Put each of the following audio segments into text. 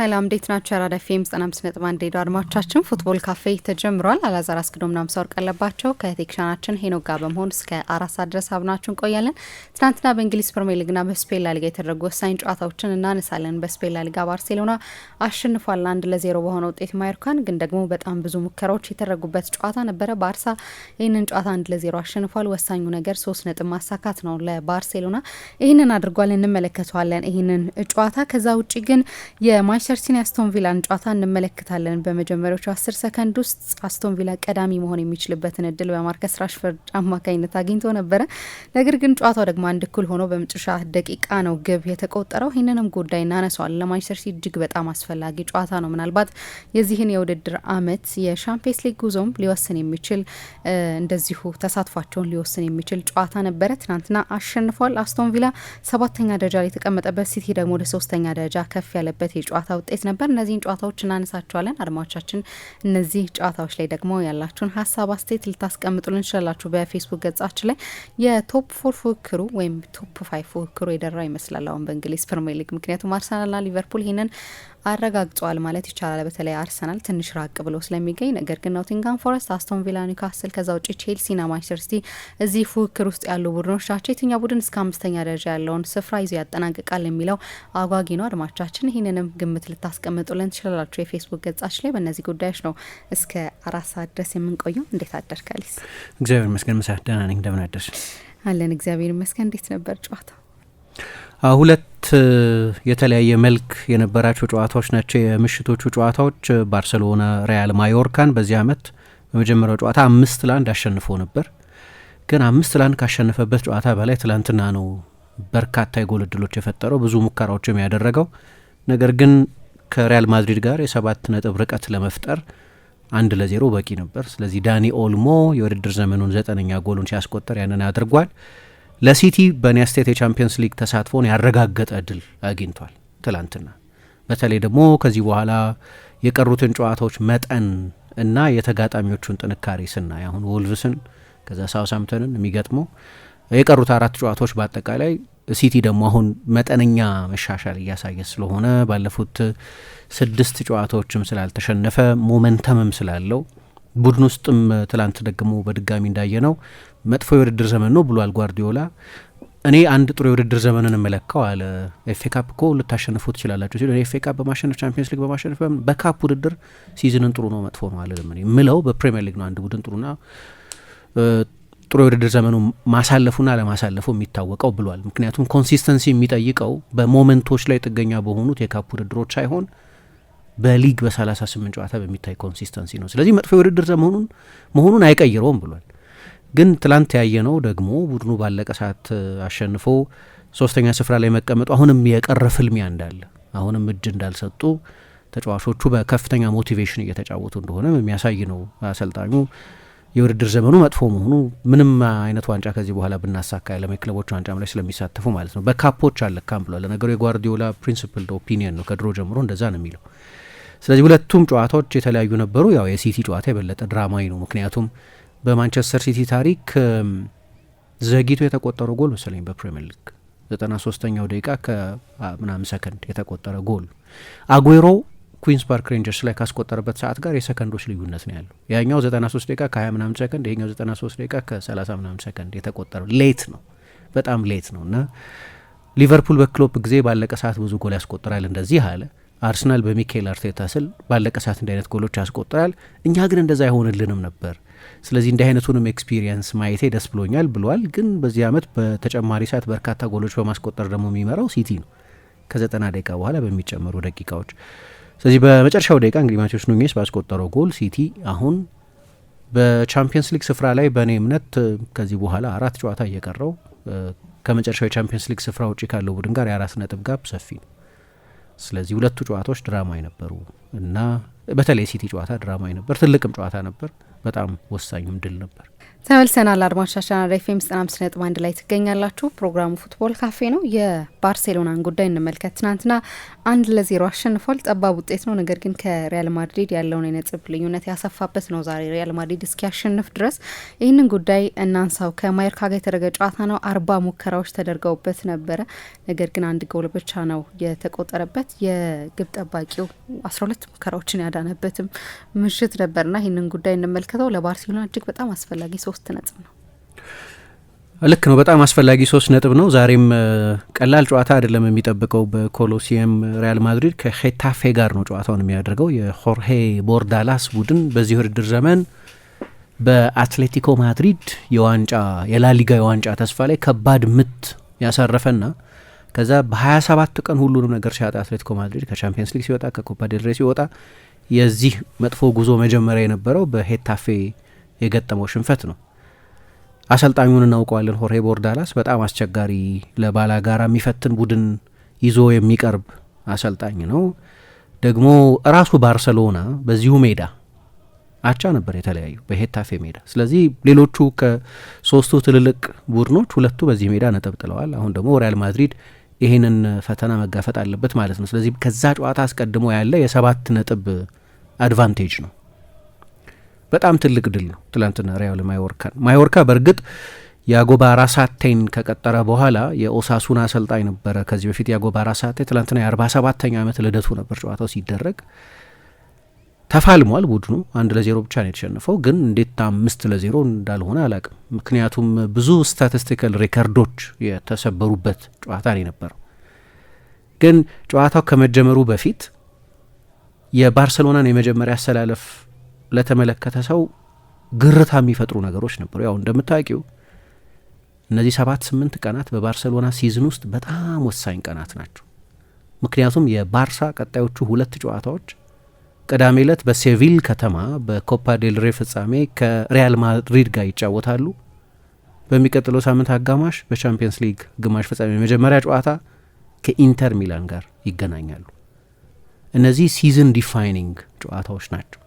ሰላም እንዴት ናችሁ? አራዳ ኤፍኤም 95.1 ሬዲዮ አድማጮቻችን ፉትቦል ካፌ ተጀምሯል። አላዛር አስገዶምና ምሳወር ቀለባቸው ከቴክኒሻናችን ሄኖክ ጋር በመሆን እስከ 4 ሰዓት ድረስ አብናችሁን ቆያለን። ትናንትና በእንግሊዝ ፕሪሚየር ሊግና በስፔን ላሊጋ የተደረጉ ወሳኝ ጨዋታዎችን እናነሳለን። በስፔን ላሊጋ ባርሴሎና አሸንፏል 1-0 በሆነ ውጤት ማዮርካን። ግን ደግሞ በጣም ብዙ ሙከራዎች የተደረጉበት ጨዋታ ነበረ። ባርሳ ይህንን ጨዋታ 1-0 አሸንፏል። ወሳኙ ነገር 3 ነጥብ ማሳካት ነው ለባርሴሎና። ይህንን አድርጓል፣ እንመለከተዋለን ይህንን ጨዋታ። ከዛ ውጭ ግን የማንቸስተር ሲቲ አስቶን ቪላን ጨዋታ እንመለከታለን። በመጀመሪያዎቹ 10 ሰከንድ ውስጥ አስቶን ቪላ ቀዳሚ መሆን የሚችልበትን እድል በማርከስ ራሽፈርድ አማካኝነት አግኝቶ ነበረ። ነገር ግን ጨዋታው ደግሞ አንድ እኩል ሆኖ በመጨረሻ ደቂቃ ነው ግብ የተቆጠረው። ይህንንም ጉዳይ እናነሳዋለን። ለማንቸስተር ሲቲ እጅግ በጣም አስፈላጊ ጨዋታ ነው። ምናልባት የዚህን የውድድር አመት የሻምፒየንስ ሊግ ጉዞም ሊወስን የሚችል እንደዚሁ ተሳትፏቸውን ሊወስን የሚችል ጨዋታ ነበረ። ትናንትና አሸንፏል አስቶን ቪላ 7ኛ ደረጃ ላይ የተቀመጠበት፣ ሲቲ ደግሞ ወደ 3ኛ ደረጃ ከፍ ያለበት የጨዋታ ውጤት ነበር። እነዚህን ጨዋታዎች እናነሳቸዋለን። አድማጮቻችን እነዚህ ጨዋታዎች ላይ ደግሞ ያላችሁን ሀሳብ አስተያየት ልታስቀምጡልን እንችላላችሁ። በፌስቡክ ገጻችን ላይ የቶፕ 4 ፉክክሩ ወይም ቶፕ 5 ፉክክሩ የደራ ይመስላል አሁን በእንግሊዝ ፕሪሚየር ሊግ። ምክንያቱም አርሰናልና ሊቨርፑል ይህንን አረጋግጧል ማለት ይቻላል። በተለይ አርሰናል ትንሽ ራቅ ብሎ ስለሚገኝ፣ ነገር ግን ኖቲንጋም ፎረስት፣ አስቶን ቪላ፣ ኒውካስል ከዛ ውጭ ቼልሲና ማንቸስተር ሲቲ እዚህ ፉክክር ውስጥ ያሉ ቡድኖች ናቸው። የትኛው ቡድን እስከ 5ኛ ደረጃ ያለውን ስፍራ ይዞ ያጠናቅቃል የሚለው አጓጊ ነው። አድማጮቻችን ይህንንም ግምት ልታስቀምጡልን ትችላላችሁ የፌስቡክ ገጻችን ላይ። በእነዚህ ጉዳዮች ነው እስከ 4 ሰዓት ድረስ የምንቆየው። እንዴት አደርክ አሊስ? እግዚአብሔር ይመስገን። ምሳ ደህና ነኝ። እንደምን አደርሽ? አለን እግዚአብሔር ይመስገን። እንዴት ነበር ጨዋታው? ሁለት የተለያየ መልክ የነበራቸው ጨዋታዎች ናቸው የምሽቶቹ ጨዋታዎች። ባርሴሎና ሪያል ማዮርካን በዚህ አመት በመጀመሪያው ጨዋታ 5-1 አሸንፎ ነበር። ግን 5-1 ካሸነፈበት ጨዋታ በላይ ትላንትና ነው በርካታ የጎል እድሎች የፈጠረው፣ ብዙ ሙከራዎችም ያደረገው። ነገር ግን ከሪያል ማድሪድ ጋር የ7 ነጥብ ርቀት ለመፍጠር 1-0 በቂ ነበር። ስለዚህ ዳኒ ኦልሞ የውድድር ዘመኑን 9ኛ ጎሉን ሲያስቆጠር ያንን አድርጓል። ለሲቲ በኔ ስቴት የቻምፒየንስ ሊግ ተሳትፎን ያረጋገጠ እድል አግኝቷል ትላንትና። በተለይ ደግሞ ከዚህ በኋላ የቀሩትን ጨዋታዎች መጠን እና የተጋጣሚዎቹን ጥንካሬ ስናይ አሁን ወልቭስን ከዛ ሳውስሃምፕተንን የሚገጥመው የቀሩት 4 ጨዋታዎች በአጠቃላይ ሲቲ ደግሞ አሁን መጠነኛ መሻሻል እያሳየ ስለሆነ ባለፉት 6 ጨዋታዎችም ስላልተሸነፈ ሞመንተምም ስላለው ቡድን ውስጥም ትላንት ደግሞ በድጋሚ እንዳየነው መጥፎ የውድድር ዘመን ነው ብሏል ጓርዲዮላ። እኔ አንድ ጥሩ የውድድር ዘመንን እመለካው አለ። ኤፍ ኤ ካፕ እኮ ልታሸንፉ ትችላላችሁ ሲሉ ኤፍ ኤ ካፕ በማሸነፍ ቻምፒየንስ ሊግ በማሸነፍ በካፕ ውድድር ሲዝንን ጥሩ ነው መጥፎ ነው አልልም። እኔ ምለው በፕሪሚየር ሊግ ነው አንድ ቡድን ጥሩና ጥሩ የውድድር ዘመኑ ማሳለፉና ለማሳለፉ የሚታወቀው ብሏል። ምክንያቱም ኮንሲስተንሲ የሚጠይቀው በሞመንቶች ላይ ጥገኛ በሆኑት የካፕ ውድድሮች ሳይሆን በሊግ በ38 ጨዋታ በሚታይ ኮንሲስተንሲ ነው። ስለዚህ መጥፎ የውድድር ዘመኑን መሆኑን አይቀይረውም ብሏል። ግን ትላንት ያየነው ደግሞ ቡድኑ ባለቀ ሰዓት አሸንፎ 3ኛ ስፍራ ላይ መቀመጡ አሁንም የቀረ ፍልሚያ እንዳለ፣ አሁንም እጅ እንዳልሰጡ ተጫዋቾቹ በከፍተኛ ሞቲቬሽን እየተጫወቱ እንደሆነ የሚያሳይ ነው። አሰልጣኙ የውድድር ዘመኑ መጥፎ መሆኑ ምንም አይነት ዋንጫ ከዚህ በኋላ ብናሳካ ያለም የክለቦች ዋንጫም ላይ ስለሚሳተፉ ማለት ነው በካፖች አለካም ብሏል። ለነገሩ የጓርዲዮላ ፕሪንሲፕል ኦፒኒየን ነው፣ ከድሮ ጀምሮ እንደዛ ነው የሚለው። ስለዚህ ሁለቱም ጨዋታዎች የተለያዩ ነበሩ። ያው የሲቲ ጨዋታ የበለጠ ድራማዊ ነው። ምክንያቱም በማንቸስተር ሲቲ ታሪክ ዘግይቶ የተቆጠረው ጎል መሰለኝ በፕሪሚየር ሊግ 93ኛው ደቂቃ ከምናምን ሰከንድ የተቆጠረ ጎል አጉዌሮ ኩዊንስ ፓርክ ሬንጀርስ ላይ ካስቆጠረበት ሰዓት ጋር የሰከንዶች ልዩነት ነው ያለው። ያኛው 93 ደቂቃ ከ20 ምናምን ሰከንድ፣ ይሄኛው 93 ደቂቃ ከ30 ምናምን ሰከንድ የተቆጠረው ሌት ነው፣ በጣም ሌት ነው። እና ሊቨርፑል በክሎፕ ጊዜ ባለቀ ሰዓት ብዙ ጎል ያስቆጥራል እንደዚህ አለ። አርሰናል በሚካኤል አርቴታ ስል ባለቀ ሰዓት እንዲህ አይነት ጎሎች ያስቆጥራል። እኛ ግን እንደዛ አይሆንልንም ነበር። ስለዚህ እንዲህ አይነቱንም ኤክስፒሪየንስ ማየቴ ደስ ብሎኛል ብሏል። ግን በዚህ አመት በተጨማሪ ሰዓት በርካታ ጎሎች በማስቆጠር ደግሞ የሚመራው ሲቲ ነው ከ90 ደቂቃ በኋላ በሚጨመሩ ደቂቃዎች። ስለዚህ በመጨረሻው ደቂቃ እንግዲህ ማቴዎስ ኑኜስ ባስቆጠረው ጎል ሲቲ አሁን በቻምፒየንስ ሊግ ስፍራ ላይ በእኔ እምነት ከዚህ በኋላ 4 ጨዋታ እየቀረው ከመጨረሻው የቻምፒየንስ ሊግ ስፍራ ውጭ ካለው ቡድን ጋር የ4 ነጥብ ጋፕ ሰፊ ነው። ስለዚህ ሁለቱ ጨዋታዎች ድራማ የነበሩ እና በተለይ ሲቲ ጨዋታ ድራማዊ ነበር፣ ትልቅም ጨዋታ ነበር፣ በጣም ወሳኝም ድል ነበር። ተመልሰናል አድማጮቻችን፣ ሬፌም 95.1 ላይ ትገኛላችሁ። ፕሮግራሙ ፉትቦል ካፌ ነው። የባርሴሎናን ጉዳይ እንመልከት። ትናንትና 1-0 አሸንፏል። ጠባብ ውጤት ነው፣ ነገር ግን ከሪያል ማድሪድ ያለውን የነጥብ ልዩነት ያሰፋበት ነው ዛሬ ሪያል ማድሪድ እስኪያሸንፍ ድረስ። ይህንን ጉዳይ እናንሳው። ከማዮርካ ጋር የተደረገ ጨዋታ ነው። 40 ሙከራዎች ተደርገውበት ነበረ፣ ነገር ግን 1 ጎል ብቻ ነው የተቆጠረበት። የግብ ጠባቂው 12 ሙከራዎችን ያዳነበትም ምሽት ነበርና ይህንን ጉዳይ እንመልከተው። ለባርሴሎና እጅግ በጣም አስፈላጊ 3 ነጥብ ነው። ልክ ነው፣ በጣም አስፈላጊ 3 ነጥብ ነው። ዛሬም ቀላል ጨዋታ አይደለም የሚጠብቀው በኮሎሲየም። ሪያል ማድሪድ ከሄታፌ ጋር ነው ጨዋታውን የሚያደርገው። የሆርሄ ቦርዳላስ ቡድን በዚህ ውድድር ዘመን በአትሌቲኮ ማድሪድ የላሊጋ የዋንጫ ተስፋ ላይ ከባድ ምት ያሳረፈና ከዛ በ27 ቀን ሁሉንም ነገር ሲያጣ አትሌቲኮ ማድሪድ ከቻምፒየንስ ሊግ ሲወጣ፣ ከኮፓ ዴል ሬይ ሲወጣ የዚህ መጥፎ ጉዞ መጀመሪያ የነበረው በሄታፌ የገጠመው ሽንፈት ነው። አሰልጣኙን እናውቀዋለን። ሆርሄ ቦርዳላስ በጣም አስቸጋሪ፣ ለባላጋራ የሚፈትን ቡድን ይዞ የሚቀርብ አሰልጣኝ ነው። ደግሞ ራሱ ባርሰሎና በዚሁ ሜዳ አቻ ነበር የተለያዩ በሄታፌ ሜዳ። ስለዚህ ሌሎቹ ከ3ቱ ትልልቅ ቡድኖች 2ቱ በዚህ ሜዳ ነጥብ ጥለዋል። አሁን ደግሞ ሪያል ማድሪድ ይህንን ፈተና መጋፈጥ አለበት ማለት ነው። ስለዚህ ከዛ ጨዋታ አስቀድሞ ያለ የ7 ነጥብ አድቫንቴጅ ነው። በጣም ትልቅ ድል ነው ትላንትና ሪያል ማዮርካ በእርግጥ ያጎባ አራሳቴን ከቀጠረ በኋላ የኦሳሱና አሰልጣኝ ነበረ ከዚህ በፊት ያጎባ አራሳቴ። ትላንትና የ47ኛ ዓመት ልደቱ ነበር ጨዋታው ሲደረግ። ተፋልሟል ቡድኑ 1-0 ብቻ ነው የተሸነፈው፣ ግን እንዴት 5-0 እንዳልሆነ አላቅም። ምክንያቱም ብዙ ስታቲስቲካል ሪከርዶች የተሰበሩበት ጨዋታ ነው የነበረው። ግን ጨዋታው ከመጀመሩ በፊት የባርሰሎናን የመጀመሪያ አሰላለፍ ለተመለከተ ሰው ግርታ የሚፈጥሩ ነገሮች ነበሩ። ያው እንደምታውቂው እነዚህ 7-8 ቀናት በባርሰሎና ሲዝን ውስጥ በጣም ወሳኝ ቀናት ናቸው። ምክንያቱም የባርሳ ቀጣዮቹ 2 ጨዋታዎች ቅዳሜ ዕለት በሴቪል ከተማ በኮፓ ዴል ሬ ፍጻሜ ከሪያል ማድሪድ ጋር ይጫወታሉ። በሚቀጥለው ሳምንት አጋማሽ በቻምፒየንስ ሊግ ግማሽ ፍጻሜ የመጀመሪያ ጨዋታ ከኢንተር ሚላን ጋር ይገናኛሉ። እነዚህ ሲዝን ዲፋይኒንግ ጨዋታዎች ናቸው።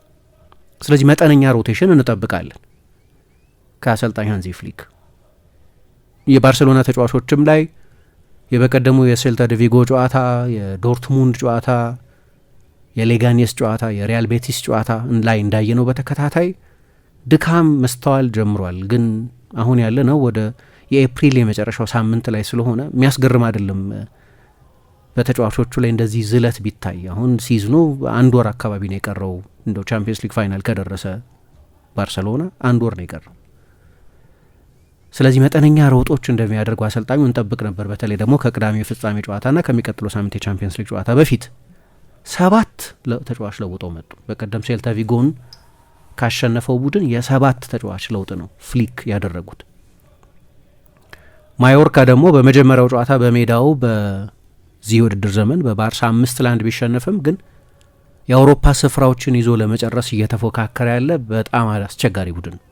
ስለዚህ መጠነኛ ሮቴሽን እንጠብቃለን ከአሰልጣኝ ሃንዚ ፍሊክ። የባርሴሎና ተጫዋቾችም ላይ የበቀደሙ የሴልታ ደ ቪጎ ጨዋታ፣ የዶርትሙንድ ጨዋታ፣ የሌጋኔስ ጨዋታ፣ የሪያል ቤቲስ ጨዋታ ላይ እንዳየነው በተከታታይ ድካም መስተዋል ጀምሯል። ግን አሁን ያለ ነው ወደ የኤፕሪል የመጨረሻው ሳምንት ላይ ስለሆነ የሚያስገርም አይደለም በተጫዋቾቹ ላይ እንደዚህ ዝለት ቢታይ። አሁን ሲዝኑ 1 ወር አካባቢ ነው የቀረው። እንደው ቻምፒየንስ ሊግ ፋይናል ከደረሰ ባርሰሎና 1 ወር ነው የቀረው። ስለዚህ መጠነኛ ሮጦች እንደሚያደርጉ አሰልጣኙ እንጠብቅ ነበር። በተለይ ደግሞ ከቅዳሜ ፍጻሜ ጨዋታና ከሚቀጥለው ሳምንት የቻምፒየንስ ሊግ ጨዋታ በፊት 7 ተጫዋች ለውጠው መጡ። በቀደም ሴልታ ቪጎን ካሸነፈው ቡድን የ7 ተጫዋች ለውጥ ነው ፍሊክ ያደረጉት። ማዮርካ ደግሞ በመጀመሪያው ጨዋታ በሜዳው በዚህ ውድድር ዘመን በባርሳ 5-1 ቢሸነፍም ግን የአውሮፓ ስፍራዎችን ይዞ ለመጨረስ እየተፎካከረ ያለ በጣም አስቸጋሪ ቡድን ነው።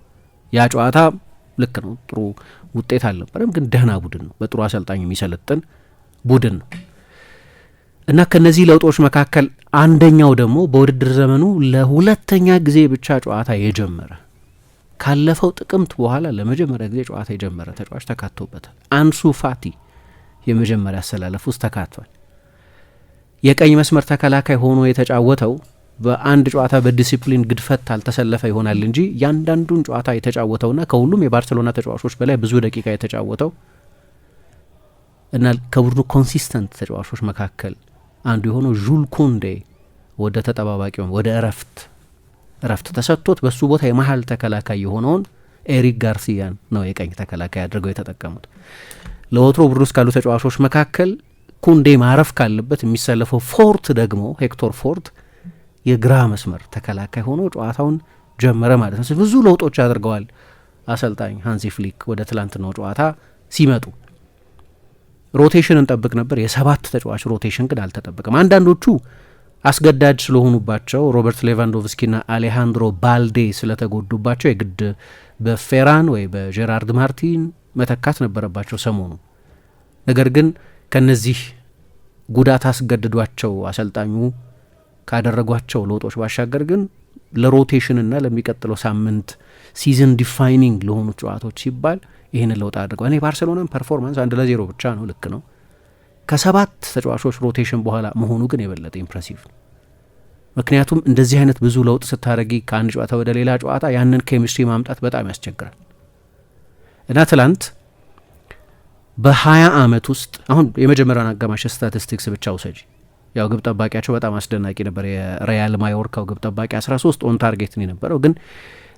ያ ጨዋታ ልክ ነው፣ ጥሩ ውጤት አልነበረም፣ ግን ደህና ቡድን ነው፣ በጥሩ አሰልጣኝ የሚሰለጥን ቡድን ነው እና ከነዚህ ለውጦች መካከል አንደኛው ደግሞ በውድድር ዘመኑ ለሁለተኛ ጊዜ ብቻ ጨዋታ የጀመረ ካለፈው ጥቅምት በኋላ ለመጀመሪያ ጊዜ ጨዋታ የጀመረ ተጫዋች ተካቶበታል። አንሱ ፋቲ የመጀመሪያ አሰላለፍ ውስጥ ተካቷል። የቀኝ መስመር ተከላካይ ሆኖ የተጫወተው በአንድ ጨዋታ በዲሲፕሊን ግድፈት አልተሰለፈ ይሆናል እንጂ ያንዳንዱን ጨዋታ የተጫወተውና ከሁሉም የባርሴሎና ተጫዋቾች በላይ ብዙ ደቂቃ የተጫወተው እና ከቡድኑ ኮንሲስተንት ተጫዋቾች መካከል አንዱ የሆነው ዡል ኩንዴ ወደ ተጠባባቂ ወደ እረፍት ተሰጥቶት በሱ ቦታ የመሀል ተከላካይ የሆነውን ኤሪክ ጋርሲያን ነው የቀኝ ተከላካይ አድርገው የተጠቀሙት። ለወትሮ ቡድኑ ውስጥ ካሉ ተጫዋቾች መካከል ኩንዴ ማረፍ ካለበት የሚሰለፈው ፎርት ደግሞ ሄክቶር ፎርት የግራ መስመር ተከላካይ ሆኖ ጨዋታውን ጀመረ ማለት ነው። ብዙ ለውጦች አድርገዋል አሰልጣኝ ሃንዚ ፍሊክ ወደ ትላንትናው ጨዋታ ሲመጡ። ሮቴሽን እንጠብቅ ነበር፣ የ7 ተጫዋች ሮቴሽን ግን አልተጠበቀም። አንዳንዶቹ አስገዳጅ ስለሆኑባቸው ሮበርት ሌቫንዶቭስኪና አሌሃንድሮ ባልዴ ስለተጎዱባቸው የግድ በፌራን ወይ በጄራርድ ማርቲን መተካት ነበረባቸው ሰሞኑ። ነገር ግን ከነዚህ ጉዳት አስገድዷቸው አሰልጣኙ ካደረጓቸው ለውጦች ባሻገር ግን ለሮቴሽንና ለሚቀጥለው ሳምንት ሲዝን ዲፋይኒንግ ለሆኑ ጨዋታዎች ሲባል ይህንን ለውጥ አድርገዋል። እኔ ባርሴሎናን ፐርፎርማንስ 1-0 ብቻ ነው፣ ልክ ነው። ከ7 ተጫዋቾች ሮቴሽን በኋላ መሆኑ ግን የበለጠ ኢምፕሬሲቭ ነው። ምክንያቱም እንደዚህ አይነት ብዙ ለውጥ ስታደረጊ ከአንድ ጨዋታ ወደ ሌላ ጨዋታ ያንን ኬሚስትሪ ማምጣት በጣም ያስቸግራል እና ትላንት በ20 ዓመት ውስጥ አሁን የመጀመሪያውን አጋማሽ ስታቲስቲክስ ብቻ ውሰጂ። ያው ግብ ጠባቂያቸው በጣም አስደናቂ ነበር። የሪያል ማዮርካው ግብ ጠባቂ 13 ኦን ታርጌት ነው የነበረው፣ ግን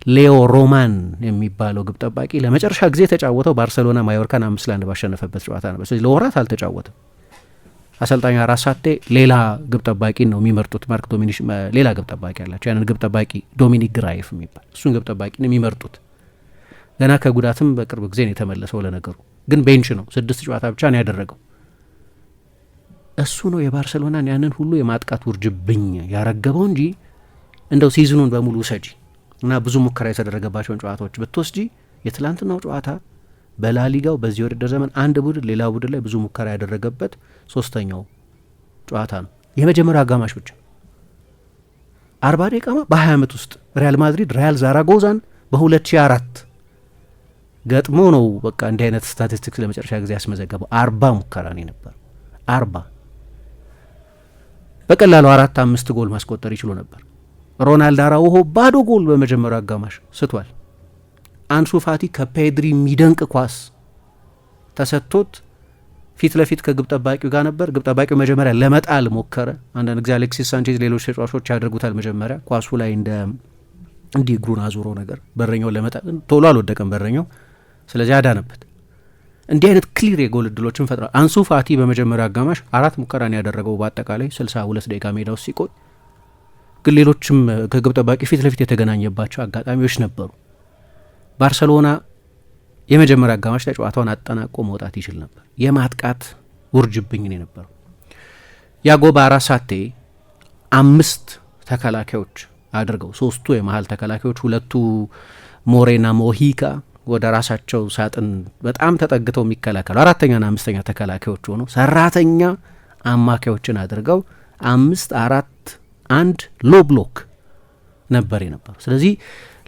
ሌዮ ሮማን የሚባለው ግብ ጠባቂ ለመጨረሻ ጊዜ የተጫወተው ባርሰሎና ማዮርካን 5-1 ባሸነፈበት ጨዋታ ነበር። ስለዚህ ለወራት አልተጫወተም። አሰልጣኙ አራሳቴ ሌላ ግብ ጠባቂ ነው የሚመርጡት። ማርክ ዶሚኒሽ ሌላ ግብ ጠባቂ አላቸው። ያንን ግብ ጠባቂ ዶሚኒክ ግራይፍ የሚባል እሱን ግብ ጠባቂ ነው የሚመርጡት። ገና ከጉዳትም በቅርብ ጊዜ ነው የተመለሰው። ለነገሩ ግን ቤንች ነው፣ 6 ጨዋታ ብቻ ነው ያደረገው። እሱ ነው የባርሰሎናን ያንን ሁሉ የማጥቃት ውርጅብኝ ያረገበው እንጂ እንደው ሲዝኑን በሙሉ ውሰጂ እና ብዙ ሙከራ የተደረገባቸውን ጨዋታዎች ብትወስጂ የትላንትናው ጨዋታ በላሊጋው በዚህ ውድድር ዘመን አንድ ቡድን ሌላ ቡድን ላይ ብዙ ሙከራ ያደረገበት 3ኛው ጨዋታ ነው። የመጀመሪያው አጋማሽ ብቻ 40 ደቂቃማ በ20 ዓመት ውስጥ ሪያል ማድሪድ ሪያል ዛራጎዛን በ2004 ገጥሞ ነው በቃ እንዲህ አይነት ስታቲስቲክስ ለመጨረሻ ጊዜ ያስመዘገበው። 40 ሙከራ ነው ነበር። 40 በቀላሉ 4-5 ጎል ማስቆጠር ይችሉ ነበር። ሮናልድ አራውሆ ባዶ ጎል በመጀመሪያው አጋማሽ ስቷል። አንሱ ፋቲ ከፔድሪ የሚደንቅ ኳስ ተሰጥቶት ፊት ለፊት ከግብ ጠባቂው ጋር ነበር። ግብ ጠባቂው መጀመሪያ ለመጣል ሞከረ። አንዳንድ ጊዜ አሌክሲስ ሳንቼዝ፣ ሌሎች ተጫዋቾች ያደርጉታል። መጀመሪያ ኳሱ ላይ እንዲህ እግሩን አዙሮ ነገር በረኛው ለመጣል ቶሎ አልወደቀም በረኛው፣ ስለዚህ አዳነበት። እንዲህ አይነት ክሊር የጎል እድሎችን ፈጥሯል። አንሱ ፋቲ በመጀመሪያው አጋማሽ 4 ሙከራን ያደረገው በአጠቃላይ 62 ደቂቃ ሜዳ ውስጥ ሲቆይ፣ ግን ሌሎችም ከግብ ጠባቂ ፊት ለፊት የተገናኘባቸው አጋጣሚዎች ነበሩ። ባርሰሎና የመጀመሪያ አጋማሽ ላይ ጨዋታውን አጠናቆ መውጣት ይችል ነበር። የማጥቃት ውርጅብኝ ነው የነበረው። ያጎ በአራሳቴ 5 ተከላካዮች አድርገው 3ቱ የመሀል ተከላካዮች፣ 2ቱ ሞሬና ሞሂካ ወደ ራሳቸው ሳጥን በጣም ተጠግተው የሚከላከሉ 4ኛና 5ኛ ተከላካዮች ሆነው ሰራተኛ አማካዮችን አድርገው 5-4-1 ሎ ብሎክ ነበር የነበረው። ስለዚህ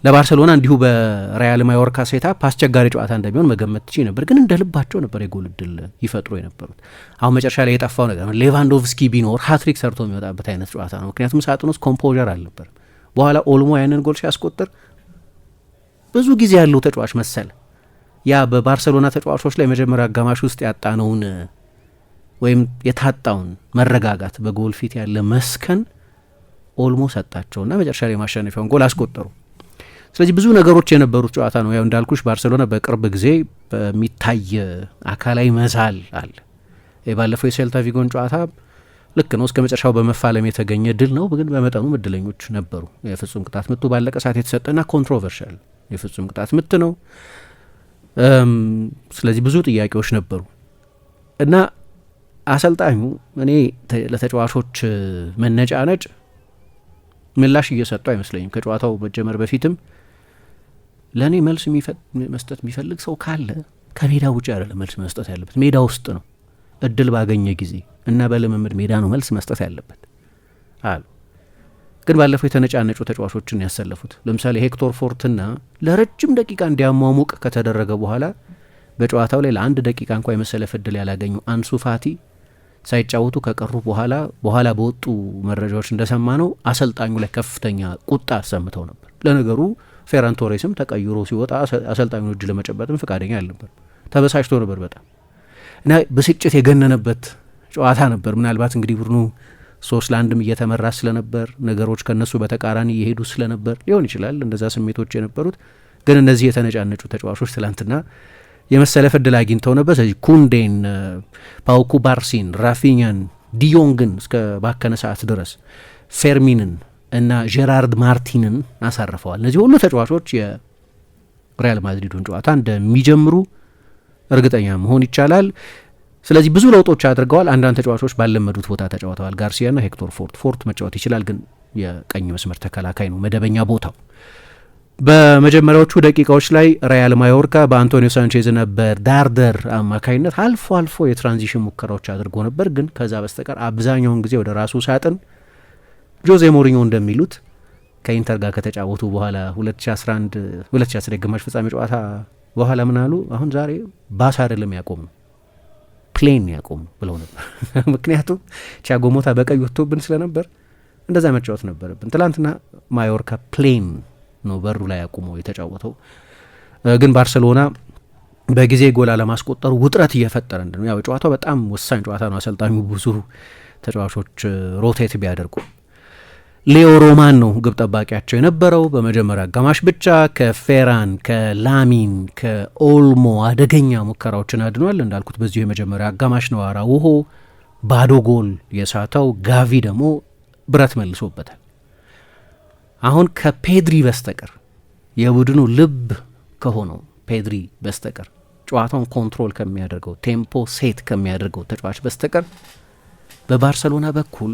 ለባርሰሎና እንዲሁ በሪያል ማዮርካ ሴታፕ አስቸጋሪ ጨዋታ እንደሚሆን መገመት ትችይ ነበር። ግን እንደ ልባቸው ነበር የጎል እድል ይፈጥሩ የነበሩት። አሁን መጨረሻ ላይ የጠፋው ነገር ሌቫንዶቭስኪ ቢኖር ሃትሪክ ሰርቶ የሚወጣበት አይነት ጨዋታ ነው። ምክንያቱም ሳጥን ውስጥ ኮምፖዠር አልነበርም። በኋላ ኦልሞ ያንን ጎል ሲያስቆጥር ብዙ ጊዜ ያለው ተጫዋች መሰለ። ያ በባርሰሎና ተጫዋቾች ላይ መጀመሪያ አጋማሽ ውስጥ ያጣነውን ወይም የታጣውን መረጋጋት በጎል ፊት ያለ መስከን ኦልሞ ሰጣቸውና መጨረሻ ላይ ማሸነፊያውን ጎል አስቆጠሩ። ስለዚህ ብዙ ነገሮች የነበሩት ጨዋታ ነው። ያው እንዳልኩሽ ባርሰሎና በቅርብ ጊዜ በሚታይ አካላዊ መዛል አለ። ባለፈው የሴልታ ቪጎን ጨዋታ ልክ ነው፣ እስከ መጨረሻው በመፋለም የተገኘ ድል ነው። ግን በመጠኑ እድለኞች ነበሩ። የፍጹም ቅጣት ምቱ ባለቀ ሰዓት የተሰጠና ኮንትሮቨርሻል የፍጹም ቅጣት ምት ነው። ስለዚህ ብዙ ጥያቄዎች ነበሩ እና አሰልጣኙ እኔ ለተጫዋቾች መነጫነጭ ምላሽ እየሰጡ አይመስለኝም። ከጨዋታው መጀመር በፊትም ለእኔ መልስ መስጠት የሚፈልግ ሰው ካለ ከሜዳ ውጭ አይደለም መልስ መስጠት ያለበት፣ ሜዳ ውስጥ ነው። እድል ባገኘ ጊዜ እና በልምምድ ሜዳ ነው መልስ መስጠት ያለበት አሉ። ግን ባለፈው የተነጫነጩ ተጫዋቾችን ያሰለፉት ለምሳሌ ሄክቶር ፎርትና ለረጅም ደቂቃ እንዲያሟሙቅ ከተደረገ በኋላ በጨዋታው ላይ ለ1 ደቂቃ እንኳ የመሰለፍ እድል ያላገኙ አንሱ ፋቲ ሳይጫወቱ ከቀሩ በኋላ በወጡ መረጃዎች እንደሰማ ነው አሰልጣኙ ላይ ከፍተኛ ቁጣ አሰምተው ነበር። ለነገሩ ፌራን ቶሬስም ተቀይሮ ሲወጣ አሰልጣኙን እጅ ለመጨበጥም ፈቃደኛ አልነበር። ተበሳጭቶ ነበር በጣም እና ብስጭት የገነነበት ጨዋታ ነበር። ምናልባት እንግዲህ ቡድኑ 3-1 እየተመራ ስለነበር ነገሮች ከነሱ በተቃራኒ እየሄዱ ስለነበር ሊሆን ይችላል እንደዛ ስሜቶች የነበሩት። ግን እነዚህ የተነጫነጩ ተጫዋቾች ትላንትና የመሰለፍ እድል አግኝተው ነበር። ስለዚህ ኩንዴን፣ ፓው ኩባርሲን፣ ራፊኛን፣ ዲዮንግን እስከ ባከነ ሰዓት ድረስ ፌርሚንን እና ጄራርድ ማርቲንን አሳርፈዋል። እነዚህ ሁሉ ተጫዋቾች የሪያል ማድሪዱን ጨዋታ እንደሚጀምሩ እርግጠኛ መሆን ይቻላል። ስለዚህ ብዙ ለውጦች አድርገዋል። አንዳንድ ተጫዋቾች ባለመዱት ቦታ ተጫውተዋል። ጋርሲያና ሄክቶር ፎርት መጫወት ይችላል፣ ግን የቀኝ መስመር ተከላካይ ነው መደበኛ ቦታው። በመጀመሪያዎቹ ደቂቃዎች ላይ ሪያል ማዮርካ በአንቶኒዮ ሳንቼዝና በዳርደር አማካይነት አልፎ አልፎ የትራንዚሽን ሙከራዎች አድርጎ ነበር። ግን ከዛ በስተቀር አብዛኛውን ጊዜ ወደ ራሱ ሳጥን ጆዜ ሞሪኞ እንደሚሉት ከኢንተር ጋር ከተጫወቱ በኋላ 2010 ግማሽ ፍጻሜ ጨዋታ በኋላ ምን አሉ? አሁን ዛሬ ባስ አይደለም ያቆም ነው ፕሌን ያቆም ብለው ነበር። ምክንያቱም ቲያጎ ሞታ በቀይ ወጥቶብን ስለነበር እንደዛ መጫወት ነበረብን። ትላንትና ማዮርካ ፕሌን ነው በሩ ላይ ያቆመው የተጫወተው። ግን ባርሰሎና በጊዜ ጎል ለማስቆጠሩ ውጥረት እየፈጠረ እንደነው። ያው ጨዋታው በጣም ወሳኝ ጨዋታ ነው። አሰልጣኙ ብዙ ተጫዋቾች ሮቴት ቢያደርጉ ሌኦ ሮማን ነው ግብ ጠባቂያቸው የነበረው። በመጀመሪያ አጋማሽ ብቻ ከፌራን፣ ከላሚን፣ ከኦልሞ አደገኛ ሙከራዎችን አድኗል። እንዳልኩት በዚሁ የመጀመሪያ አጋማሽ ነው አራውሆ ባዶ ጎል የሳተው። ጋቪ ደግሞ ብረት መልሶበታል። አሁን ከፔድሪ በስተቀር የቡድኑ ልብ ከሆነው ፔድሪ በስተቀር ጨዋታውን ኮንትሮል ከሚያደርገው ቴምፖ ሴት ከሚያደርገው ተጫዋች በስተቀር በባርሰሎና በኩል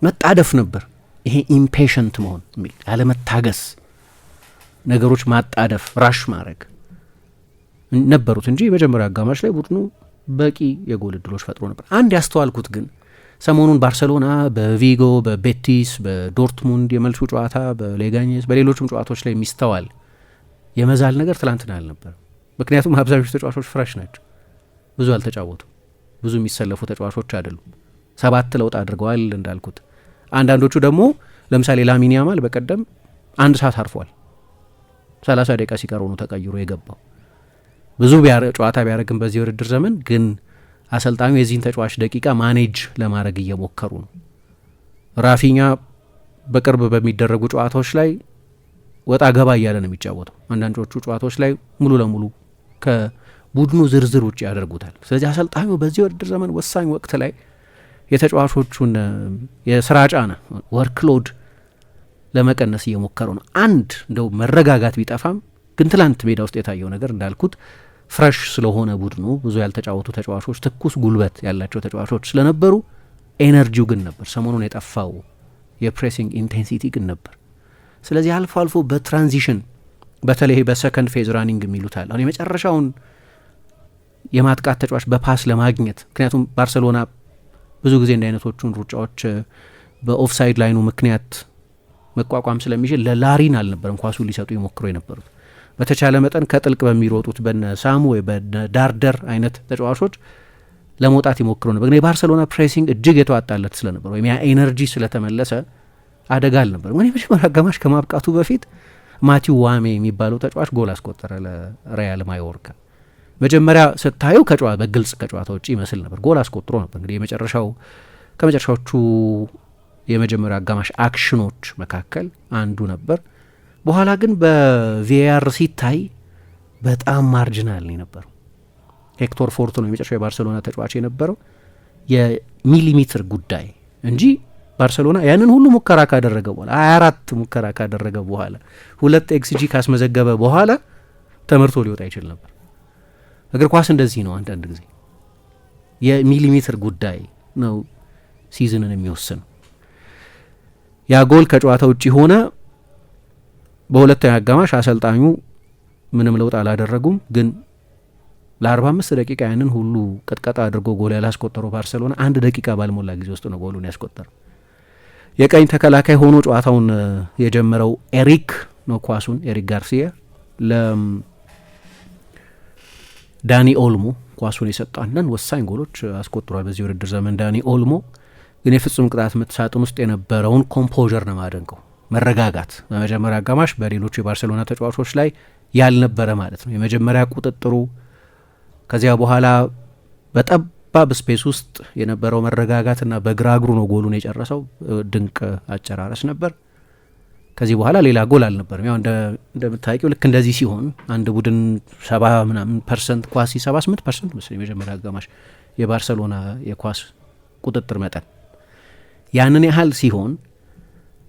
መጣደፍ ነበር። ይሄ ኢምፔሽንት መሆን የሚል ያለመታገስ ነገሮች ማጣደፍ ራሽ ማድረግ ነበሩት እንጂ የመጀመሪያ አጋማሽ ላይ ቡድኑ በቂ የጎል እድሎች ፈጥሮ ነበር። አንድ ያስተዋልኩት ግን ሰሞኑን ባርሰሎና በቪጎ፣ በቤቲስ፣ በዶርትሙንድ የመልሱ ጨዋታ፣ በሌጋኝስ በሌሎችም ጨዋታዎች ላይ የሚስተዋል የመዛል ነገር ትላንትና አልነበር። ምክንያቱም አብዛኞቹ ተጫዋቾች ፍራሽ ናቸው፣ ብዙ አልተጫወቱም፣ ብዙ የሚሰለፉ ተጫዋቾች አይደሉም። 7 ለውጥ አድርገዋል እንዳልኩት። አንዳንዶቹ ደግሞ ለምሳሌ ላሚን ያማል በቀደም 1 ሰዓት አርፏል። 30 ደቂቃ ሲቀረው ነው ተቀይሮ የገባው። ብዙ ጨዋታ ቢያደርግም በዚህ ውድድር ዘመን ግን አሰልጣኙ የዚህን ተጫዋች ደቂቃ ማኔጅ ለማድረግ እየሞከሩ ነው። ራፊኛ በቅርብ በሚደረጉ ጨዋታዎች ላይ ወጣ ገባ እያለ ነው የሚጫወተው። አንዳንዶቹ ጨዋታዎች ላይ ሙሉ ለሙሉ ከቡድኑ ዝርዝር ውጭ ያደርጉታል። ስለዚህ አሰልጣኙ በዚህ ውድድር ዘመን ወሳኝ ወቅት ላይ የተጫዋቾቹን የስራ ጫና ወርክሎድ ለመቀነስ እየሞከሩ ነው። አንድ እንደው መረጋጋት ቢጠፋም ግን ትላንት ሜዳ ውስጥ የታየው ነገር እንዳልኩት ፍረሽ ስለሆነ ቡድኑ ብዙ ያልተጫወቱ ተጫዋቾች፣ ትኩስ ጉልበት ያላቸው ተጫዋቾች ስለነበሩ ኤነርጂው ግን ነበር። ሰሞኑን የጠፋው የፕሬሲንግ ኢንቴንሲቲ ግን ነበር። ስለዚህ አልፎ አልፎ በትራንዚሽን በተለይ በሰከንድ ፌዝ ራኒንግ የሚሉታል አሁን የመጨረሻውን የማጥቃት ተጫዋች በፓስ ለማግኘት ምክንያቱም ባርሰሎና ብዙ ጊዜ እንደ አይነቶቹን ሩጫዎች በኦፍሳይድ ላይኑ ምክንያት መቋቋም ስለሚችል ለላሪን አልነበረም ኳሱ ሊሰጡ ይሞክሩ የነበሩት። በተቻለ መጠን ከጥልቅ በሚሮጡት በነ ሳሙ ወይ በነ ዳርደር አይነት ተጫዋቾች ለመውጣት ይሞክሩ ነበር። ግን የባርሰሎና ፕሬሲንግ እጅግ የተዋጣለት ስለነበር ወይም ያ ኤነርጂ ስለተመለሰ አደጋ አልነበር። ግን የመጀመሪያ አጋማሽ ከማብቃቱ በፊት ማቲው ዋሜ የሚባለው ተጫዋች ጎል አስቆጠረ ለሪያል ማዮርካ። መጀመሪያ ስታዩ በግልጽ ከጨዋታ ውጭ ይመስል ነበር። ጎል አስቆጥሮ ነበር። እንግዲህ ከመጨረሻዎቹ የመጀመሪያ አጋማሽ አክሽኖች መካከል አንዱ ነበር። በኋላ ግን በቪአር ሲታይ በጣም ማርጂናል ነው የነበረው። ሄክቶር ፎርት ነው የመጨረሻው የባርሰሎና ተጫዋች የነበረው። የሚሊሜትር ጉዳይ እንጂ ባርሰሎና ያንን ሁሉ ሙከራ ካደረገ በኋላ 24 ሙከራ ካደረገ በኋላ 2 ኤክስጂ ካስመዘገበ በኋላ ተመርቶ ሊወጣ ይችል ነበር። እግር ኳስ እንደዚህ ነው። አንዳንድ ጊዜ የሚሊሜትር ጉዳይ ነው ሲዝንን የሚወስነው። ያ ጎል ከጨዋታ ውጭ ሆነ። በሁለተኛ አጋማሽ አሰልጣኙ ምንም ለውጥ አላደረጉም። ግን ለ45 ደቂቃ ያንን ሁሉ ቅጥቀጣ አድርጎ ጎል ያላስቆጠረው ባርሰሎና 1 ደቂቃ ባልሞላ ጊዜ ውስጥ ነው ጎሉን ያስቆጠረው። የቀኝ ተከላካይ ሆኖ ጨዋታውን የጀመረው ኤሪክ ነው። ኳሱን ኤሪክ ጋርሲያ ለዳኒ ኦልሞ ኳሱን የሰጠው አንዳንድ ወሳኝ ጎሎች አስቆጥሯል በዚህ ውድድር ዘመን ዳኒ ኦልሞ። ግን የፍጹም ቅጣት ምት ሳጥን ውስጥ የነበረውን ኮምፖዠር ነው ማደንቀው፣ መረጋጋት በመጀመሪያ አጋማሽ በሌሎቹ የባርሴሎና ተጫዋቾች ላይ ያልነበረ ማለት ነው። የመጀመሪያ ቁጥጥሩ፣ ከዚያ በኋላ በጠባብ ስፔስ ውስጥ የነበረው መረጋጋትና በግራ እግሩ ነው ጎሉን የጨረሰው። ድንቅ አጨራረስ ነበር። ከዚህ በኋላ ሌላ ጎል አልነበርም። ያው እንደምታውቂው ልክ እንደዚህ ሲሆን አንድ ቡድን 70% ኳስ 78% መስለኝ የመጀመሪያ አጋማሽ የባርሰሎና የኳስ ቁጥጥር መጠን ያንን ያህል ሲሆን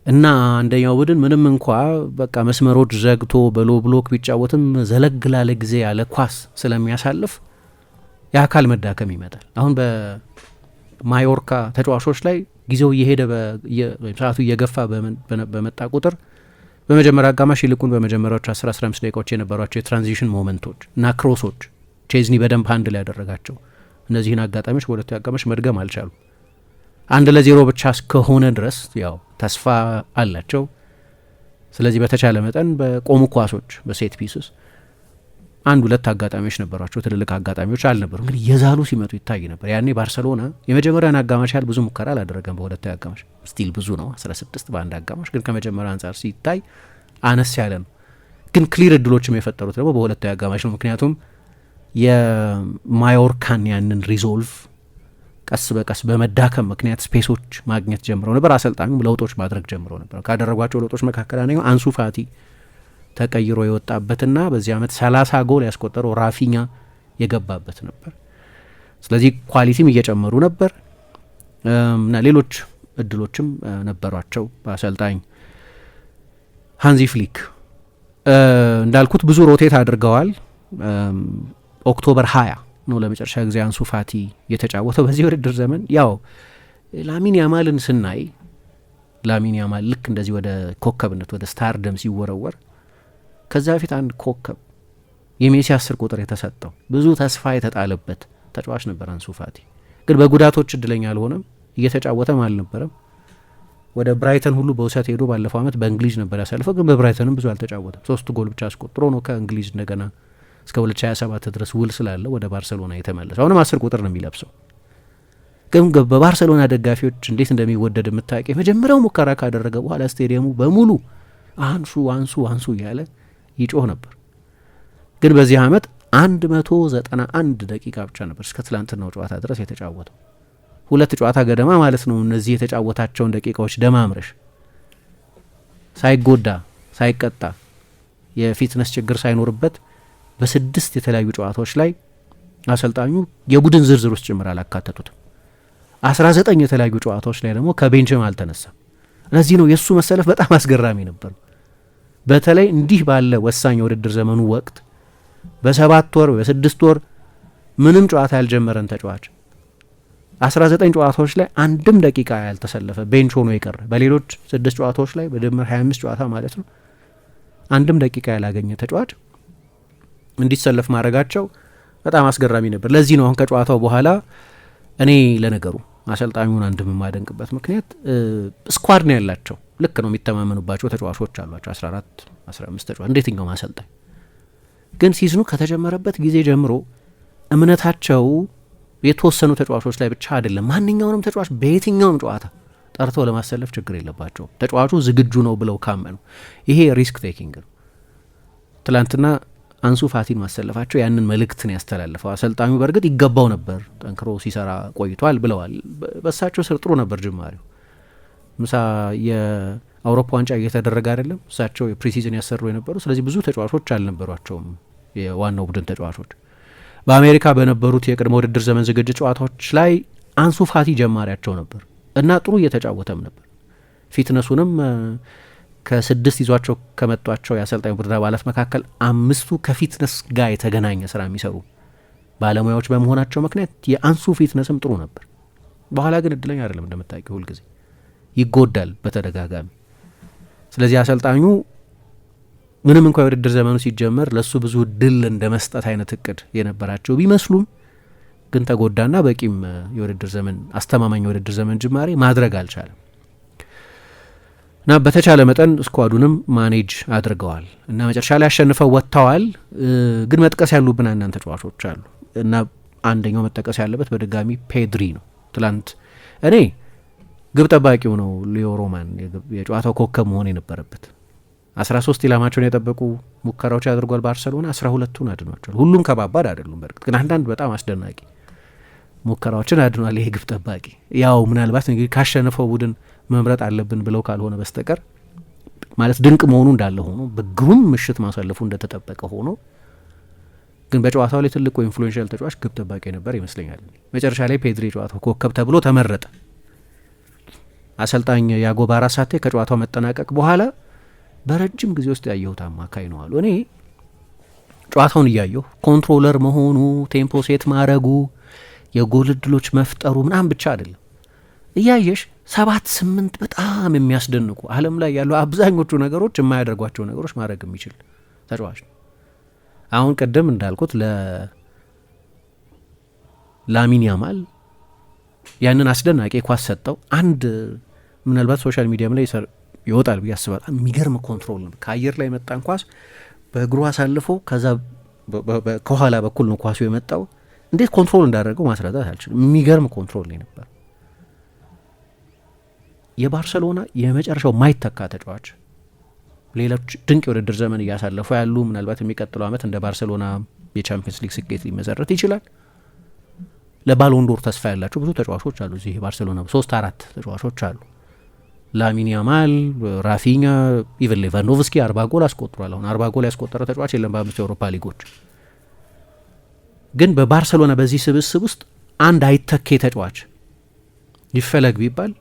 እና አንደኛው ቡድን ምንም እንኳ በቃ መስመሮች ዘግቶ በሎ ብሎክ ቢጫወትም ዘለግ ላለ ጊዜ ያለ ኳስ ስለሚያሳልፍ የአካል መዳከም ይመጣል። አሁን በማዮርካ ተጫዋቾች ላይ ጊዜው እየሄደ ሰዓቱ እየገፋ በመጣ ቁጥር በመጀመሪያ አጋማሽ ይልቁን በመጀመሪያዎቹ 10-15 ደቂቃዎች የነበሯቸው የትራንዚሽን ሞመንቶች እና ክሮሶች ቼዝኒ በደንብ ሃንድል ያደረጋቸው እነዚህን አጋጣሚዎች በሁለቱ አጋማሽ መድገም አልቻሉ። 1-0 ብቻ እስከሆነ ድረስ ያው ተስፋ አላቸው። ስለዚህ በተቻለ መጠን በቆሙ ኳሶች በሴት ፒስስ 1-2 አጋጣሚዎች ነበሯቸው። ትልልቅ አጋጣሚዎች አልነበሩም፣ ግን የዛሉ ሲመጡ ይታይ ነበር። ያኔ ባርሰሎና የመጀመሪያውን አጋማሽ ያህል ብዙ ሙከራ አላደረገም። በሁለታዊ አጋማሽ ስቲል ብዙ ነው 16 በአንድ አጋማሽ፣ ግን ከመጀመሪያ አንጻር ሲታይ አነስ ያለ ነው። ግን ክሊር እድሎችም የፈጠሩት ደግሞ በሁለታዊ አጋማሽ ነው። ምክንያቱም የማዮርካን ያንን ሪዞልቭ ቀስ በቀስ በመዳከም ምክንያት ስፔሶች ማግኘት ጀምረው ነበር። አሰልጣኙም ለውጦች ማድረግ ጀምረው ነበር። ካደረጓቸው ለውጦች መካከል አንደኛው አንሱ ፋቲ ተቀይሮ የወጣበትና በዚህ ዓመት 30 ጎል ያስቆጠረው ራፊኛ የገባበት ነበር። ስለዚህ ኳሊቲም እየጨመሩ ነበር እና ሌሎች እድሎችም ነበሯቸው። በአሰልጣኝ ሃንዚ ፍሊክ እንዳልኩት ብዙ ሮቴት አድርገዋል። ኦክቶበር 20 ነው ለመጨረሻ ጊዜ አንሱ ፋቲ የተጫወተው በዚህ ውድድር ዘመን። ያው ላሚን ያማልን ስናይ ላሚን ያማል ልክ እንደዚህ ወደ ኮከብነት ወደ ስታርደም ሲወረወር ከዛ በፊት አንድ ኮከብ የሜሲ 10 ቁጥር የተሰጠው ብዙ ተስፋ የተጣለበት ተጫዋች ነበር አንሱ ፋቲ። ግን በጉዳቶች እድለኛ አልሆነም፣ እየተጫወተም አልነበረም። ወደ ብራይተን ሁሉ በውሰት ሄዶ ባለፈው ዓመት በእንግሊዝ ነበር ያሳልፈው፣ ግን በብራይተንም ብዙ አልተጫወተም። 3 ጎል ብቻ አስቆጥሮ ነው ከእንግሊዝ እንደገና እስከ 2027 ድረስ ውል ስላለው ወደ ባርሰሎና የተመለሰው። አሁንም 10 ቁጥር ነው የሚለብሰው። ግን በባርሰሎና ደጋፊዎች እንዴት እንደሚወደድ የምታውቂ። የመጀመሪያው ሙከራ ካደረገ በኋላ ስቴዲየሙ በሙሉ አንሱ አንሱ አንሱ እያለ ይጮህ ነበር። ግን በዚህ ዓመት 191 ደቂቃ ብቻ ነበር እስከ ትላንትናው ጨዋታ ድረስ የተጫወተው። 2 ጨዋታ ገደማ ማለት ነው። እነዚህ የተጫወታቸውን ደቂቃዎች ደማምረሽ ሳይጎዳ ሳይቀጣ የፊትነስ ችግር ሳይኖርበት በ6 የተለያዩ ጨዋታዎች ላይ አሰልጣኙ የቡድን ዝርዝር ውስጥ ጭምር አላካተቱትም። 19 የተለያዩ ጨዋታዎች ላይ ደግሞ ከቤንችም አልተነሳም። ለዚህ ነው የእሱ መሰለፍ በጣም አስገራሚ ነበር። በተለይ እንዲህ ባለ ወሳኝ የውድድር ዘመኑ ወቅት በ7 ወር በ6 ወር ምንም ጨዋታ ያልጀመረን ተጫዋች 19 ጨዋታዎች ላይ አንድም ደቂቃ ያልተሰለፈ ቤንች ሆኖ የቀረ በሌሎች 6 ጨዋታዎች ላይ በድምር 25 ጨዋታ ማለት ነው አንድም ደቂቃ ያላገኘ ተጫዋች እንዲሰለፍ ማድረጋቸው በጣም አስገራሚ ነበር። ለዚህ ነው አሁን ከጨዋታው በኋላ እኔ ለነገሩ አሰልጣኙን አንድም የማደንቅበት ምክንያት ስኳድ ነው ያላቸው። ልክ ነው፣ የሚተማመኑባቸው ተጫዋቾች አሏቸው 14 15 ተጫዋች እንደ የትኛውም አሰልጣኝ። ግን ሲዝኑ ከተጀመረበት ጊዜ ጀምሮ እምነታቸው የተወሰኑ ተጫዋቾች ላይ ብቻ አይደለም። ማንኛውንም ተጫዋች በየትኛውም ጨዋታ ጠርተው ለማሰለፍ ችግር የለባቸው። ተጫዋቹ ዝግጁ ነው ብለው ካመኑ ይሄ ሪስክ ቴኪንግ ነው። ትላንትና አንሱ ፋቲን ማሰለፋቸው ያንን መልእክትን ያስተላልፈው። አሰልጣኙ በእርግጥ ይገባው ነበር፣ ጠንክሮ ሲሰራ ቆይቷል ብለዋል። በእሳቸው ስር ጥሩ ነበር ጅማሬው። ምሳ የአውሮፓ ዋንጫ እየተደረገ አይደለም፣ እሳቸው የፕሪሲዝን ያሰሩ የነበሩ። ስለዚህ ብዙ ተጫዋቾች አልነበሯቸውም የዋናው ቡድን ተጫዋቾች። በአሜሪካ በነበሩት የቅድመ ውድድር ዘመን ዝግጅት ጨዋታዎች ላይ አንሱ ፋቲ ጀማሪያቸው ነበር እና ጥሩ እየተጫወተም ነበር። ፊትነሱንም ከ6 ይዟቸው ከመጧቸው የአሰልጣኝ ቡድን አባላት መካከል 5ቱ ከፊትነስ ጋር የተገናኘ ስራ የሚሰሩ ባለሙያዎች በመሆናቸው ምክንያት የአንሱ ፊትነስም ጥሩ ነበር። በኋላ ግን እድለኛ አይደለም፣ እንደምታውቂው ሁልጊዜ ይጎዳል በተደጋጋሚ። ስለዚህ አሰልጣኙ ምንም እንኳ የውድድር ዘመኑ ሲጀመር ለሱ ብዙ ድል እንደ መስጠት አይነት እቅድ የነበራቸው ቢመስሉም ግን ተጎዳና በቂም የውድድር ዘመን አስተማማኝ የውድድር ዘመን ጅማሬ ማድረግ አልቻለም እና በተቻለ መጠን ስኳዱንም ማኔጅ አድርገዋል እና መጨረሻ ላይ አሸንፈው ወጥተዋል። ግን መጥቀስ ያሉብን አንዳንድ ተጫዋቾች አሉ እና አንደኛው መጠቀስ ያለበት በድጋሚ ፔድሪ ነው። ትላንት እኔ ግብ ጠባቂው ነው ሊዮ ሮማን የጨዋታው ኮከብ መሆን የነበረበት። 13 ኢላማቸውን የጠበቁ ሙከራዎች ያደርጓል ባርሰሎና፣ 12ቱን አድኗቸዋል። ሁሉም ከባባድ አይደሉም በእርግጥ ግን አንዳንድ በጣም አስደናቂ ሙከራዎችን አድኗል ይሄ ግብ ጠባቂ። ያው ምናልባት እንግዲህ ካሸነፈው ቡድን መምረጥ አለብን ብለው ካልሆነ በስተቀር ማለት ድንቅ መሆኑ እንዳለ ሆኖ በግሩም ምሽት ማሳለፉ እንደተጠበቀ ሆኖ ግን በጨዋታው ላይ ትልቁ ኢንፍሉዌንሻል ተጫዋች ግብ ጠባቂ ነበር ይመስለኛል። መጨረሻ ላይ ፔድሪ ጨዋታው ኮከብ ተብሎ ተመረጠ። አሰልጣኝ ያጎ ባራሳቴ ከጨዋታው መጠናቀቅ በኋላ በረጅም ጊዜ ውስጥ ያየሁት አማካይ ነው አሉ። እኔ ጨዋታውን እያየሁ ኮንትሮለር መሆኑ፣ ቴምፖ ሴት ማድረጉ፣ የጎል እድሎች መፍጠሩ ምናምን ብቻ አይደለም። እያየሽ 7-8 በጣም የሚያስደንቁ ዓለም ላይ ያሉ አብዛኞቹ ነገሮች የማያደርጓቸው ነገሮች ማድረግ የሚችል ተጫዋች ነው። አሁን ቀደም እንዳልኩት ለላሚን ያማል ያንን አስደናቂ ኳስ ሰጠው። አንድ ምናልባት ሶሻል ሚዲያም ላይ ይወጣል ብዬ አስባለሁ። የሚገርም ኮንትሮል ነው። ከአየር ላይ የመጣን ኳስ በእግሩ አሳልፎ ከዛ ከኋላ በኩል ነው ኳሱ የመጣው። እንዴት ኮንትሮል እንዳደረገው ማስረዳት አልችልም። የሚገርም ኮንትሮል ነው ነበር። የባርሰሎና የመጨረሻው ማይተካ ተጫዋች፣ ሌሎች ድንቅ የውድድር ዘመን እያሳለፉ ያሉ፣ ምናልባት የሚቀጥለው ዓመት እንደ ባርሰሎና የቻምፒየንስ ሊግ ስኬት ሊመሰረት ይችላል። ለባሎንዶር ተስፋ ያላቸው ብዙ ተጫዋቾች አሉ። እዚህ ባርሰሎና 3-4 ተጫዋቾች አሉ። ላሚን ያማል፣ ራፊኛ፣ ኢቨን ሌቫንዶቭስኪ 40 ጎል አስቆጥሯል። አሁን 40 ጎል ያስቆጠረ ተጫዋች የለም በ5 የአውሮፓ ሊጎች። ግን በባርሰሎና በዚህ ስብስብ ውስጥ አንድ አይተኬ ተጫዋች ይፈለግ ቢባል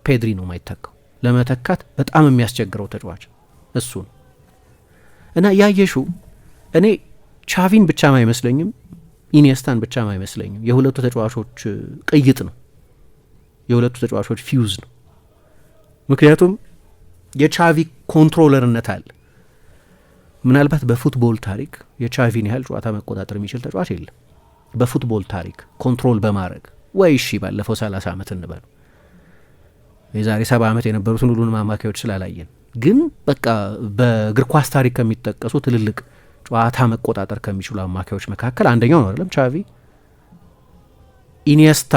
ፔድሪ ነው ማይተካው። ለመተካት በጣም የሚያስቸግረው ተጫዋች እሱ ነው። እና ያየሹ እኔ ቻቪን ብቻም አይመስለኝም፣ ኢኒየስታን ብቻም አይመስለኝም። የሁለቱ ተጫዋቾች ቅይጥ ነው፣ የሁለቱ ተጫዋቾች ፊውዝ ነው። ምክንያቱም የቻቪ ኮንትሮለርነት አለ። ምናልባት በፉትቦል ታሪክ የቻቪን ያህል ጨዋታ መቆጣጠር የሚችል ተጫዋች የለም። በፉትቦል ታሪክ ኮንትሮል በማድረግ ወይ እሺ ባለፈው 30 ዓመት እንበል፣ የዛሬ 70 ዓመት የነበሩትን ሁሉንም አማካዮች ስላላየን፣ ግን በቃ በእግር ኳስ ታሪክ ከሚጠቀሱ ትልልቅ ጨዋታ መቆጣጠር ከሚችሉ አማካዮች መካከል አንደኛው ነው አይደለም ቻቪ። ኢኒየስታ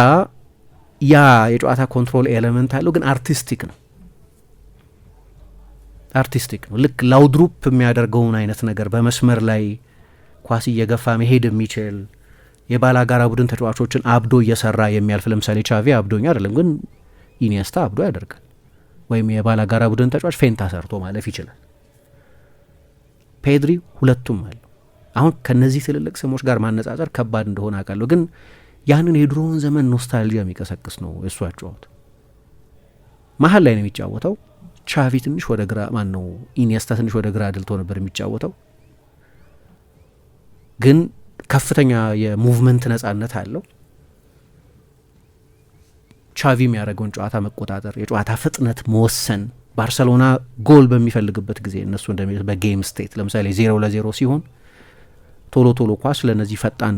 ያ የጨዋታ ኮንትሮል ኤሌመንት አለው፣ ግን አርቲስቲክ ነው። ልክ ላውድሩፕ የሚያደርገውን አይነት ነገር በመስመር ላይ ኳስ እየገፋ መሄድ የሚችል የባላጋራ ቡድን ተጫዋቾችን አብዶ እየሰራ የሚያልፍ። ለምሳሌ ቻቪ አብዶኛ አይደለም፣ ግን ኢኒየስታ አብዶ ያደርጋል። ወይም የባላጋራ ቡድን ተጫዋች ፌንታ ሰርቶ ማለፍ ይችላል። ፔድሪ ሁለቱም አለው። አሁን ከነዚህ ትልልቅ ስሞች ጋር ማነጻጸር ከባድ እንደሆነ አውቃለሁ፣ ግን ያንን የድሮውን ዘመን ኖስታልጂያ የሚቀሰቅስ ነው እሱ አጫወት። መሀል ላይ ነው የሚጫወተው። ቻቪ ትንሽ ወደ ግራ ነው ኢኒየስታ ትንሽ ወደ ግራ አድልቶ ነበር የሚጫወተው፣ ግን ከፍተኛ የሙቭመንት ነጻነት አለው። ቻቪ የሚያደርገውን ጨዋታ መቆጣጠር፣ የጨዋታ ፍጥነት መወሰን፣ ባርሰሎና ጎል በሚፈልግበት ጊዜ እነሱ እንደሚሉት በጌም ስቴት ለምሳሌ 0-0 ሲሆን ቶሎ ኳስ ለነዚህ ፈጣን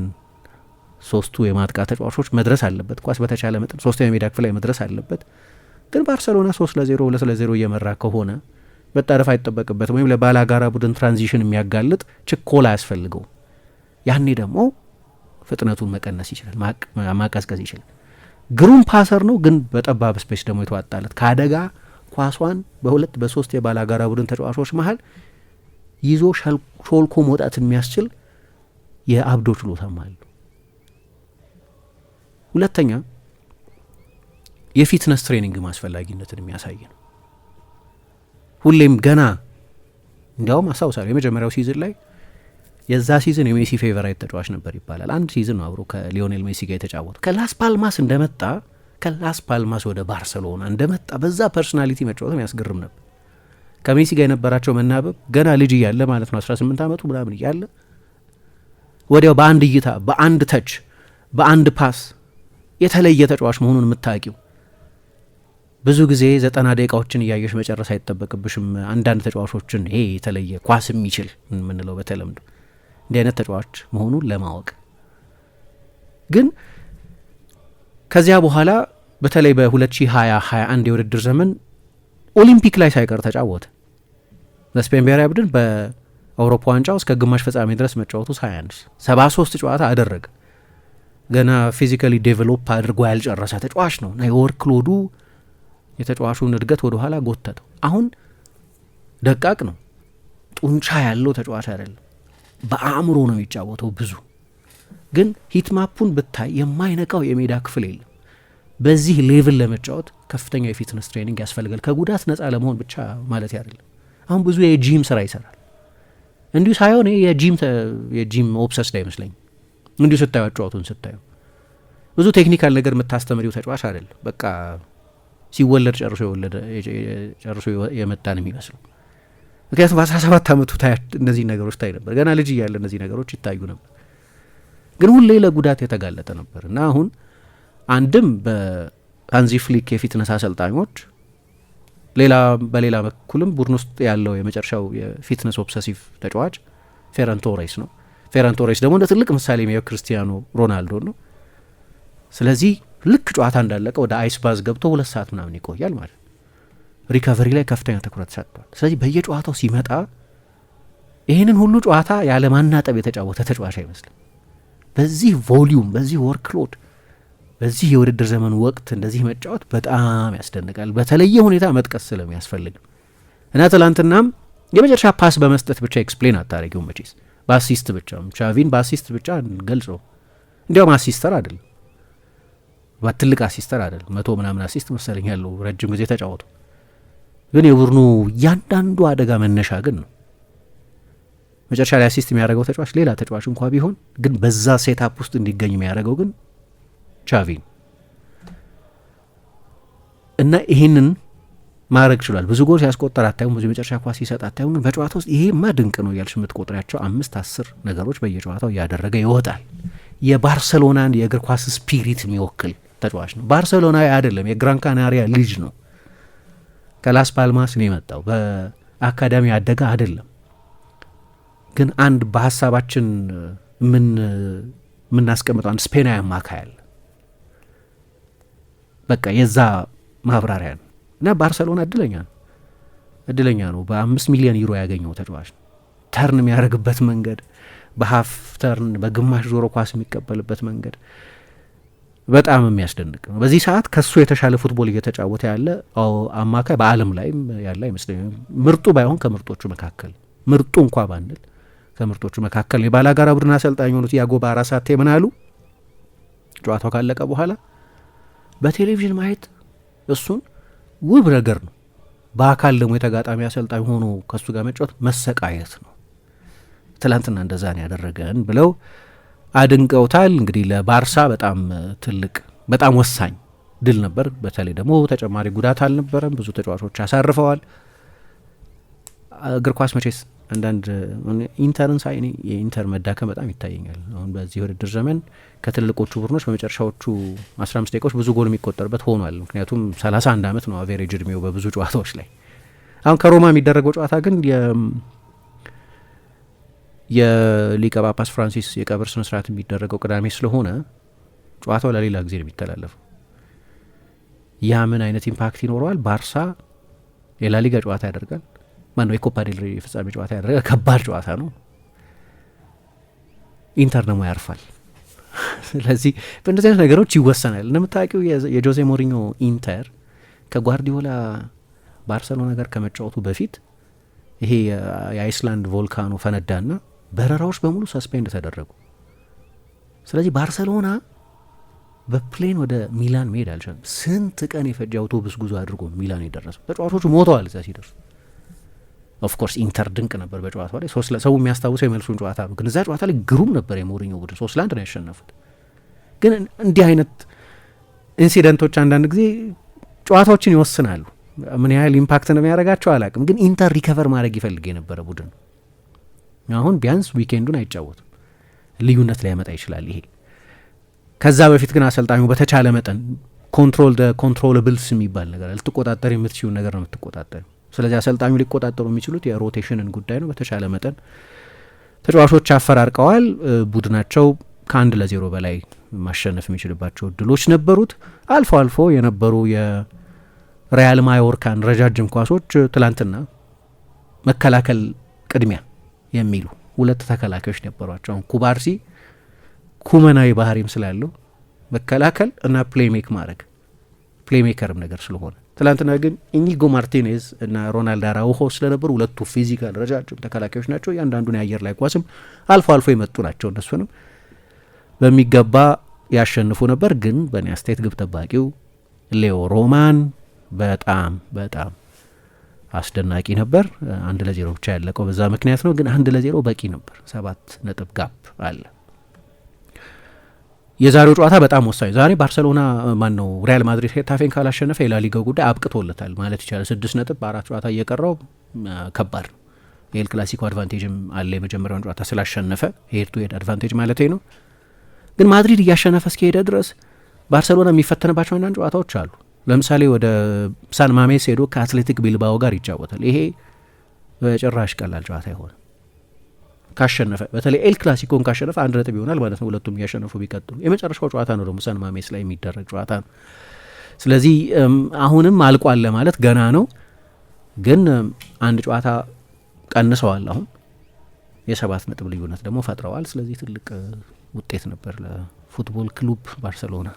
ሶስቱ የማጥቃት ተጫዋቾች መድረስ አለበት። ኳስ በተቻለ መጠን ሶስተኛ ሜዳ ክፍል ላይ መድረስ አለበት። ግን ባርሰሎና 3-0 2-0 እየመራ ከሆነ መጣደፍ አይጠበቅበትም፣ ወይም ለባላጋራ ቡድን ትራንዚሽን የሚያጋልጥ ችኮላ አያስፈልገው። ያኔ ደግሞ ፍጥነቱን መቀነስ ይችላል፣ ማቀዝቀዝ ይችላል። ግሩም ፓሰር ነው፣ ግን በጠባብ ስፔስ ደግሞ የተዋጣለት ከአደጋ ኳሷን በሁለት በሶስት የባላጋራ ቡድን ተጫዋቾች መሀል ይዞ ሾልኮ መውጣት የሚያስችል የአብዶ ችሎታም አለው። ሁለተኛ የፊትነስ ትሬኒንግ ማስፈላጊነትን የሚያሳይ ነው። ሁሌም ገና እንዲያውም አስታውሳለሁ የመጀመሪያው ሲዝን ላይ የዛ ሲዝን የሜሲ ፌቨራይት ተጫዋች ነበር ይባላል። አንድ ሲዝን ነው አብሮ ከሊዮኔል ሜሲ ጋር የተጫወቱ። ከላስ ፓልማስ ወደ ባርሰሎና እንደመጣ በዛ ፐርሶናሊቲ መጫወትም ያስገርም ነበር። ከሜሲ ጋር የነበራቸው መናበብ ገና ልጅ እያለ ማለት ነው 18 ዓመቱ ምናምን እያለ ወዲያው በአንድ እይታ፣ በአንድ ተች፣ በአንድ ፓስ የተለየ ተጫዋች መሆኑን የምታውቂው። ብዙ ጊዜ 90 ደቂቃዎችን እያየሽ መጨረስ አይጠበቅብሽም። አንዳንድ ተጫዋቾችን ይሄ የተለየ ኳስ የሚችል የምንለው በተለምዶ እንዲህ አይነት ተጫዋች መሆኑን ለማወቅ ግን ከዚያ በኋላ በተለይ በ2020-21 የውድድር ዘመን ኦሊምፒክ ላይ ሳይቀር ተጫወተ። ለስፔን ብሔራዊ ቡድን በአውሮፓ ዋንጫው እስከ ግማሽ ፍጻሜ ድረስ መጫወቱ 73 ጨዋታ አደረገ። ገና ፊዚካሊ ዴቨሎፕ አድርጎ ያልጨረሰ ተጫዋች ነው እና የወርክ ሎዱ የተጫዋቹን እድገት ወደ ኋላ ጎተተው። አሁን ደቃቅ ነው፣ ጡንቻ ያለው ተጫዋች አይደለም። በአእምሮ ነው የሚጫወተው ብዙ። ግን ሂትማፑን ብታይ የማይነቃው የሜዳ ክፍል የለም። በዚህ ሌቭል ለመጫወት ከፍተኛ የፊትነስ ትሬኒንግ ያስፈልጋል። ከጉዳት ነጻ ለመሆን ብቻ ማለት አይደለም። አሁን ብዙ የጂም ስራ ይሰራል። እንዲሁ ሳይሆን የጂም ኦብሰስድ አይመስለኝም። እንዲሁ ስታዩ አጫዋቱን ስታዩ ብዙ ቴክኒካል ነገር የምታስተምሪው ተጫዋች አይደለም። በቃ ሲወለድ ጨርሶ የመጣን የሚመስለው። ምክንያቱም በ17 ዓመቱ እነዚህ ነገሮች ታይ ነበር። ገና ልጅ እያለ እነዚህ ነገሮች ይታዩ ነበር፣ ግን ሁሌ ለጉዳት የተጋለጠ ነበር እና አሁን አንድም በሃንዚ ፍሊክ የፊትነስ አሰልጣኞች በሌላ በኩልም ቡድን ውስጥ ያለው የመጨረሻው የፊትነስ ኦብሰሲቭ ተጫዋች ፌረን ቶሬስ ነው። ፌረን ቶሬስ ደግሞ እንደ ትልቅ ምሳሌ የሚያየው ክርስቲያኖ ሮናልዶ ነው። ስለዚህ ልክ ጨዋታ እንዳለቀ ወደ አይስ ባዝ ገብቶ 2 ሰዓት ምናምን ይቆያል ማለት ነው። ሪካቨሪ ላይ ከፍተኛ ትኩረት ሰጥቷል። ስለዚህ በየጨዋታው ሲመጣ ይህንን ሁሉ ጨዋታ ያለ ማናጠብ የተጫወተ ተጫዋች አይመስልም። በዚህ ቮሊዩም፣ በዚህ ወርክሎድ፣ በዚህ የውድድር ዘመን ወቅት እንደዚህ መጫወት በጣም ያስደንቃል። በተለየ ሁኔታ መጥቀስ ስለሚያስፈልግ እና ትላንትናም የመጨረሻ ፓስ በመስጠት ብቻ ኤክስፕሌን አታረጊው መቼስ በአሲስት ብቻ ቻቪን በአሲስት ብቻ ገልጾ እንዲያውም አሲስተር አይደለም፣ ትልቅ አሲስተር አይደለም፣ 100 ምናምን አሲስት መሰለኝ ያለው ረጅም ጊዜ ተጫወቱ። ግን የቡድኑ እያንዳንዱ አደጋ መነሻ ግን ነው። መጨረሻ ላይ አሲስት የሚያደርገው ተጫዋች ሌላ ተጫዋች እንኳ ቢሆን ግን በዛ ሴታፕ ውስጥ እንዲገኝ የሚያደርገው ግን ቻቪን እና ይህንን ማድረግ ችሏል። ብዙ ጎል ሲያስቆጠር አታዩም፣ ብዙ የመጨረሻ ኳስ ሲሰጥ አታዩም። ግን በጨዋታ ውስጥ ይሄማ ድንቅ ነው እያልሽ የምትቆጥሪያቸው 5-10 ነገሮች በየጨዋታው እያደረገ ይወጣል። የባርሰሎናን የእግር ኳስ ስፒሪት የሚወክል ተጫዋች ነው። ባርሰሎናዊ አይደለም፣ የግራን ካናሪያ ልጅ ነው። ከላስ ፓልማስ ነው የመጣው፣ በአካዳሚ ያደገ አይደለም። ግን አንድ በሀሳባችን የምናስቀምጠው አንድ ስፔናዊ አማካይ አለ። በቃ የዛ ማብራሪያ ነው። እና ባርሰሎና እድለኛ ነው። በ5 ሚሊዮን ዩሮ ያገኘው ተጫዋች ነው። ተርን የሚያደርግበት መንገድ፣ በሀፍ ተርን በግማሽ ዞሮ ኳስ የሚቀበልበት መንገድ በጣም የሚያስደንቅ ነው። በዚህ ሰዓት ከሱ የተሻለ ፉትቦል እየተጫወተ ያለ አማካይ በዓለም ላይም ያለ አይመስለኝም። ምርጡ ባይሆን ከምርጦቹ መካከል፣ ምርጡ እንኳ ባንል ከምርጦቹ መካከል። የባላጋራ ቡድን አሰልጣኝ የሆኑት ያጎ ባራሳቴ ምን አሉ? ጨዋታው ካለቀ በኋላ በቴሌቪዥን ማየት እሱን ውብ ነገር ነው፣ በአካል ደግሞ የተጋጣሚ አሰልጣኝ ሆኖ ከሱ ጋር መጫወት መሰቃየት ነው። ትላንትና እንደዛ ነው ያደረገን ብለው አድንቀውታል። እንግዲህ ለባርሳ በጣም ትልቅ በጣም ወሳኝ ድል ነበር። በተለይ ደግሞ ተጨማሪ ጉዳት አልነበረም፣ ብዙ ተጫዋቾች አሳርፈዋል። እግር ኳስ መቼስ አንዳንድ ኢንተርን ሳይ የኢንተር መዳከም በጣም ይታየኛል። አሁን በዚህ ውድድር ዘመን ከትልቆቹ ቡድኖች በመጨረሻዎቹ 15 ደቂቃዎች ብዙ ጎል የሚቆጠርበት ሆኗል። ምክንያቱም 31 ዓመት ነው አቬሬጅ እድሜው በብዙ ጨዋታዎች ላይ። አሁን ከሮማ የሚደረገው ጨዋታ ግን የሊቀ ጳጳስ ፍራንሲስ የቀብር ስነ ስርዓት የሚደረገው ቅዳሜ ስለሆነ ጨዋታው ለሌላ ጊዜ ነው የሚተላለፈው። ያ ምን አይነት ኢምፓክት ይኖረዋል? ባርሳ የላሊጋ ጨዋታ ያደርጋል። ማነው የኮፓ ዴል ሬይ የፍጻሜ ጨዋታ ያደረጋል። ከባድ ጨዋታ ነው። ኢንተር ደግሞ ያርፋል። ስለዚህ በእንደዚህ አይነት ነገሮች ይወሰናል። እንደምታውቂው የጆዜ ሞሪኞ ኢንተር ከጓርዲዮላ ባርሰሎና ጋር ከመጫወቱ በፊት ይሄ የአይስላንድ ቮልካኖ ፈነዳና በረራዎች በሙሉ ሰስፔንድ ተደረጉ። ስለዚህ ባርሰሎና በፕሌን ወደ ሚላን መሄድ አልቻለም። ስንት ቀን የፈጀ አውቶቡስ ጉዞ አድርጎ ሚላን የደረሰው። ተጫዋቾቹ ሞተዋል እዛ ሲደርሱ። ኦፍኮርስ ኢንተር ድንቅ ነበር በጨዋታው ላይ። ሰው የሚያስታውሰው የመልሱን ጨዋታ ነው። ግን እዛ ጨዋታ ላይ ግሩም ነበር የሞሪኞ ቡድን። 3-1 ነው ያሸነፉት። ግን እንዲህ አይነት ኢንሲደንቶች አንዳንድ ጊዜ ጨዋታዎችን ይወስናሉ። ምን ያህል ኢምፓክት እንደሚያደርጋቸው አላቅም። ግን ኢንተር ሪከቨር ማድረግ ይፈልግ የነበረ ቡድን አሁን ቢያንስ ዊኬንዱን አይጫወትም። ልዩነት ሊያመጣ ይችላል ይሄ። ከዛ በፊት ግን አሰልጣኙ በተቻለ መጠን ኮንትሮል ኮንትሮላብልስ የሚባል ነገር ልትቆጣጠር የምትችውን ነገር ነው የምትቆጣጠር። ስለዚህ አሰልጣኙ ሊቆጣጠሩ የሚችሉት የሮቴሽንን ጉዳይ ነው። በተቻለ መጠን ተጫዋቾች አፈራርቀዋል። ቡድናቸው ከ1-0 በላይ ማሸነፍ የሚችልባቸው እድሎች ነበሩት። አልፎ አልፎ የነበሩ የሪያል ማዮርካን ረጃጅም ኳሶች ትላንትና መከላከል ቅድሚያ የሚሉ 2 ተከላካዮች ነበሯቸው። አሁን ኩባርሲ ኩመናዊ ባህሪም ስላለው መከላከል እና ፕሌይሜክ ማድረግ ፕሌይሜከርም ነገር ስለሆነ ትላንትና ግን ኢኒጎ ማርቲኔዝ እና ሮናልድ አራውሆ ስለነበሩ 2 ፊዚካል ረጃጅም ተከላካዮች ናቸው። እያንዳንዱን የአየር ላይ ኳስም አልፎ አልፎ የመጡ ናቸው። እነሱንም በሚገባ ያሸንፉ ነበር። ግን በእኔ አስተያየት ግብ ጠባቂው ሌዮ ሮማን በጣም አስደናቂ ነበር። 1-0 ብቻ ያለቀው በዛ ምክንያት ነው። ግን 1-0 በቂ ነበር። 7 ነጥብ ጋፕ አለ። የዛሬው ጨዋታ በጣም ወሳኝ። ዛሬ ባርሰሎና ማነው ሪያል ማድሪድ ሄታፌን ካላሸነፈ የላሊጋው ጉዳይ አብቅቶለታል ማለት ይቻላል። 6 ነጥብ በ4 ጨዋታ እየቀረው ከባድ ነው። የኤል ክላሲኮ አድቫንቴጅም አለ። የመጀመሪያውን ጨዋታ ስላሸነፈ ሄድ ቱ ሄድ አድቫንቴጅ ማለት ነው። ግን ማድሪድ እያሸነፈ እስከሄደ ድረስ ባርሰሎና የሚፈተንባቸው አንዳንድ ጨዋታዎች አሉ። ለምሳሌ ወደ ሳን ማሜስ ሄዶ ከአትሌቲክ ቢልባኦ ጋር ይጫወታል። ይሄ በጭራሽ ቀላል ጨዋታ አይሆንም። ካሸነፈ በተለይ ኤል ክላሲኮን ካሸነፈ 1 ነጥብ ይሆናል ማለት ነው። ሁለቱም እያሸነፉ ቢቀጥሉ የመጨረሻው ጨዋታ ነው ደግሞ ሰን ማሜስ ላይ የሚደረግ ጨዋታ ነው። ስለዚህ አሁንም አልቋል ለማለት ገና ነው፣ ግን አንድ ጨዋታ ቀንሰዋል። አሁን የ7 ነጥብ ልዩነት ደግሞ ፈጥረዋል። ስለዚህ ትልቅ ውጤት ነበር ለፉትቦል ክሉብ ባርሰሎና።